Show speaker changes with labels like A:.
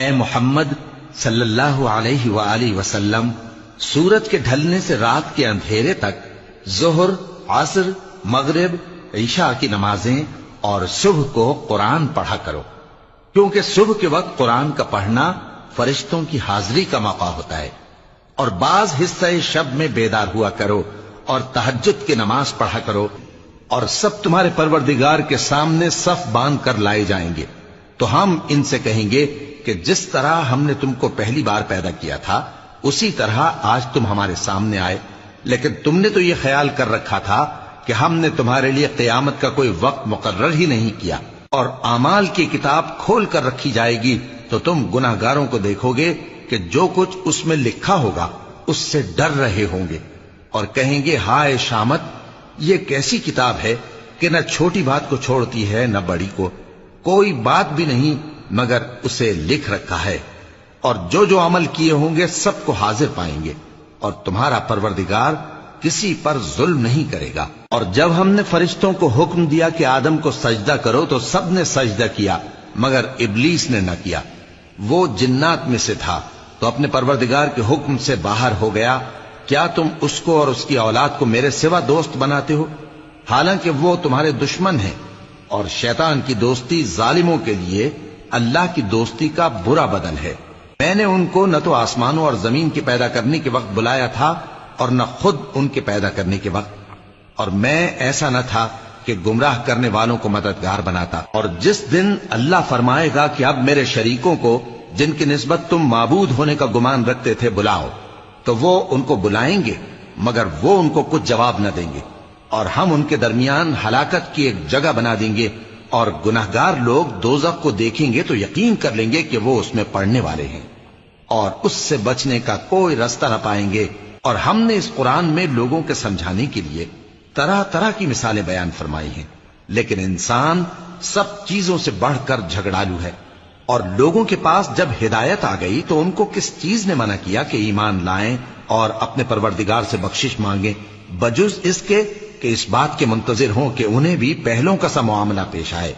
A: اے محمد صلی اللہ علیہ وآلہ وسلم، سورج کے ڈھلنے سے رات کے اندھیرے تک ظہر، عصر، مغرب، عشاء کی نمازیں اور صبح کو قرآن پڑھا کرو، کیونکہ صبح کے وقت قرآن کا پڑھنا فرشتوں کی حاضری کا موقع ہوتا ہے۔ اور بعض حصہ شب میں بیدار ہوا کرو اور تہجد کی نماز پڑھا کرو، اور سب تمہارے پروردگار کے سامنے صف باندھ کر لائے جائیں گے، تو ہم ان سے کہیں گے کہ جس طرح ہم نے تم کو پہلی بار پیدا کیا تھا اسی طرح آج تم ہمارے سامنے آئے، لیکن تم نے تو یہ خیال کر رکھا تھا کہ ہم نے تمہارے لیے قیامت کا کوئی وقت مقرر ہی نہیں کیا، اور اعمال کی کتاب کھول کر رکھی جائے گی تو تم گناہگاروں کو دیکھو گے کہ جو کچھ اس میں لکھا ہوگا اس سے ڈر رہے ہوں گے، اور کہیں گے ہائے شامت، یہ کیسی کتاب ہے کہ نہ چھوٹی بات کو چھوڑتی ہے نہ بڑی کو، کوئی بات بھی نہیں مگر اسے لکھ رکھا ہے، اور جو جو عمل کیے ہوں گے سب کو حاضر پائیں گے، اور تمہارا پروردگار کسی پر ظلم نہیں کرے گا۔ اور جب ہم نے فرشتوں کو حکم دیا کہ آدم کو سجدہ کرو تو سب نے سجدہ کیا مگر ابلیس نے نہ کیا، وہ جنات میں سے تھا تو اپنے پروردگار کے حکم سے باہر ہو گیا۔ کیا تم اس کو اور اس کی اولاد کو میرے سوا دوست بناتے ہو، حالانکہ وہ تمہارے دشمن ہیں، اور شیطان کی دوستی ظالموں کے لیے اللہ کی دوستی کا برا بدل ہے۔ میں نے ان کو نہ تو آسمانوں اور زمین کے پیدا کرنے کے وقت بلایا تھا اور نہ خود ان کے پیدا کرنے کے وقت، اور میں ایسا نہ تھا کہ گمراہ کرنے والوں کو مددگار بناتا۔ اور جس دن اللہ فرمائے گا کہ اب میرے شریکوں کو جن کی نسبت تم معبود ہونے کا گمان رکھتے تھے بلاؤ، تو وہ ان کو بلائیں گے مگر وہ ان کو کچھ جواب نہ دیں گے، اور ہم ان کے درمیان ہلاکت کی ایک جگہ بنا دیں گے، اور گناہگار لوگ دوزخ کو دیکھیں گے تو یقین کر لیں گے کہ وہ اس میں پڑنے والے ہیں، اور اس سے بچنے کا کوئی راستہ نہ پائیں گے۔ اور ہم نے اس قرآن میں لوگوں کے سمجھانے کے لیے طرح طرح کی مثالیں بیان فرمائی ہیں، لیکن انسان سب چیزوں سے بڑھ کر جھگڑالو ہے، اور لوگوں کے پاس جب ہدایت آ گئی تو ان کو کس چیز نے منع کیا کہ ایمان لائیں اور اپنے پروردگار سے بخشش مانگیں، بجز اس کے کہ اس بات کے منتظر ہوں کہ انہیں بھی پہلوں کا سا معاملہ پیش آئے۔